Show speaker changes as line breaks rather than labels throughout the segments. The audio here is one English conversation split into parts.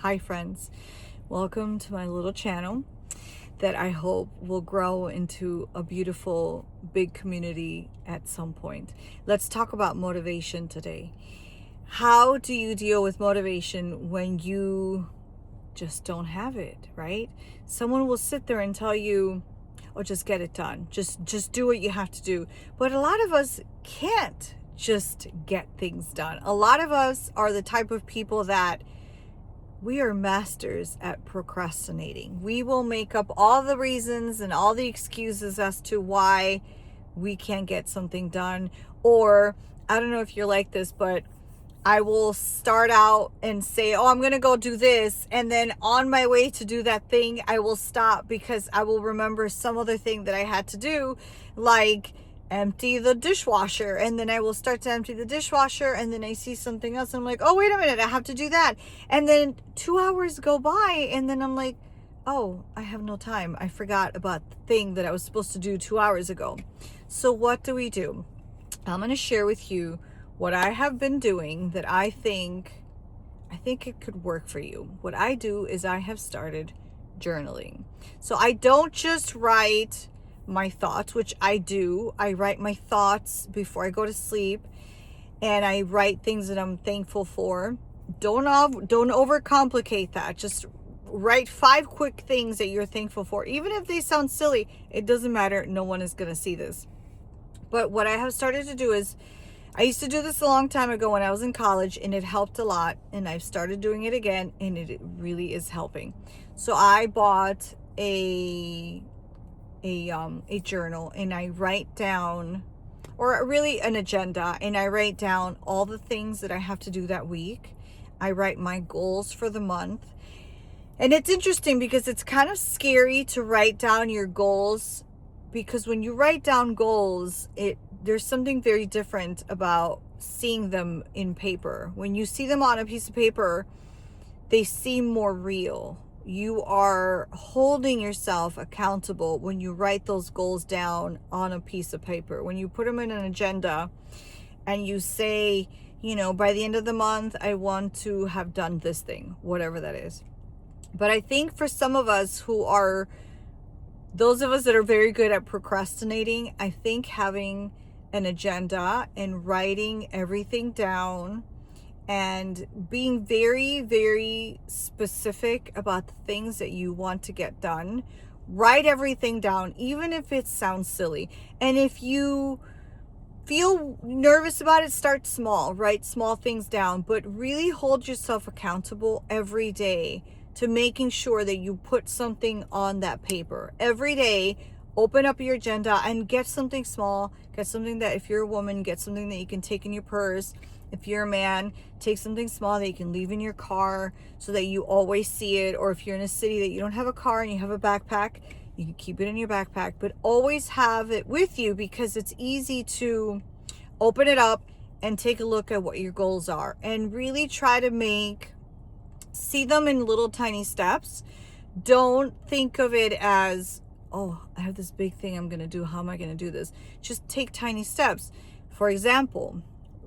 Hi friends, welcome to my little channel that I hope will grow into a beautiful big community at some point. Let's talk about motivation today. How do you deal with motivation when you just don't have it, right? Someone will sit there and tell you, oh, just get it done. Just do what you have to do. But a lot of us can't just get things done. A lot of us are the type of people that we are masters at procrastinating. We will make up all the reasons and all the excuses as to why we can't get something done. Or I don't know if you're like this, but I will start out and say, oh, I'm going to go do this. And then on my way to do that thing, I will stop because I will remember some other thing that I had to do, like empty the dishwasher. And then I will start to empty the dishwasher. And then I see something else. And I'm like, oh, wait a minute, I have to do that. And then 2 hours go by. And then I'm like, oh, I have no time. I forgot about the thing that I was supposed to do 2 hours ago. So what do? I'm going to share with you what I have been doing that I think it could work for you. What I do is I have started journaling. So I don't just write my thoughts, which I do. I write my thoughts before I go to sleep, and I write things that I'm thankful for. Don't overcomplicate that. Just write 5 quick things that you're thankful for. Even if they sound silly, it doesn't matter. No one is going to see this. But what I have started to do is, I used to do this a long time ago when I was in college, and it helped a lot, and I've started doing it again, and it really is helping. So I bought a journal, and I write down, or really an agenda, and I write down all the things that I have to do that week. I write my goals for the month. And it's interesting because it's kind of scary to write down your goals, because when you write down goals, there's something very different about seeing them in paper. When you see them on a piece of paper, they seem more real. You are holding yourself accountable when you write those goals down on a piece of paper. When you put them in an agenda and you say, by the end of the month, I want to have done this thing, whatever that is. But I think for some of us those of us that are very good at procrastinating, I think having an agenda and writing everything down and being very, very specific about the things that you want to get done. Write everything down, even if it sounds silly. And if you feel nervous about it, start small. Write small things down, but really hold yourself accountable every day to making sure that you put something on that paper. Every day, open up your agenda and get something small. Get something that, if you're a woman, get something that you can take in your purse. If you're a man, take something small that you can leave in your car so that you always see it. Or if you're in a city that you don't have a car and you have a backpack, you can keep it in your backpack, but always have it with you, because it's easy to open it up and take a look at what your goals are and really try to see them in little tiny steps. Don't think of it as, oh, I have this big thing I'm going to do. How am I going to do this? Just take tiny steps. For example,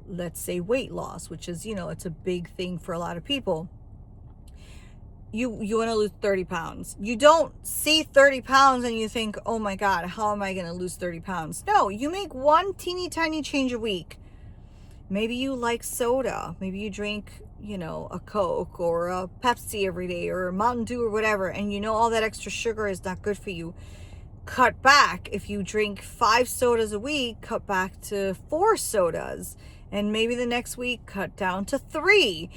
let's say weight loss, which is, it's a big thing for a lot of people. You want to lose 30 pounds. You don't see 30 pounds and you think, oh my God, how am I going to lose 30 pounds? No, you make one teeny tiny change a week. Maybe you like soda. Maybe you drink, a Coke or a Pepsi every day, or a Mountain Dew or whatever, and all that extra sugar is not good for you. Cut back. If you drink 5 sodas a week, cut back to 4 sodas. And maybe the next week, cut down to 3.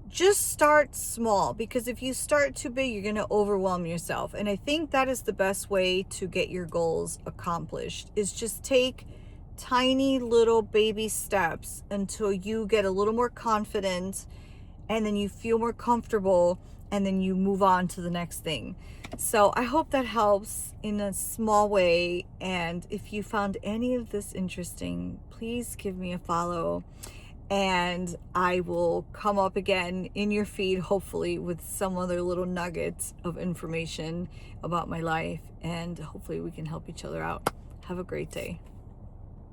Just start small, because if you start too big, you're going to overwhelm yourself. And I think that is the best way to get your goals accomplished, is just take tiny little baby steps until you get a little more confident, and then you feel more comfortable, and then you move on to the next thing. So I hope that helps in a small way. And if you found any of this interesting, please give me a follow, and I will come up again in your feed, hopefully with some other little nuggets of information about my life, and hopefully we can help each other out. Have a great day.